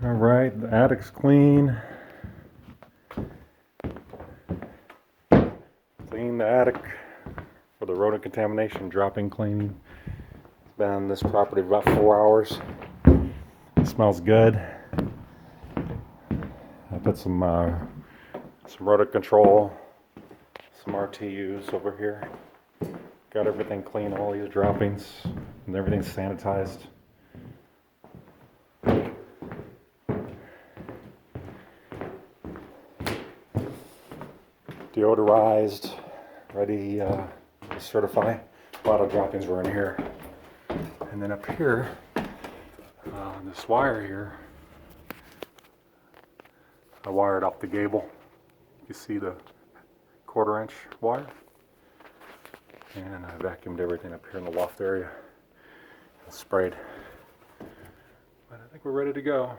Alright, the attic's clean. Clean the attic for the rodent contamination, dropping cleaning. It's been on this property about 4 hours. It smells good. I put some rodent control, some RTUs over here. Got everything clean, all these droppings, and everything's sanitized. Deodorized, ready to certify. A lot of droppings were in here. And then up here, this wire here, I wired off the gable. You see the 1/4 inch wire? And I vacuumed everything up here in the loft area and sprayed. But I think we're ready to go.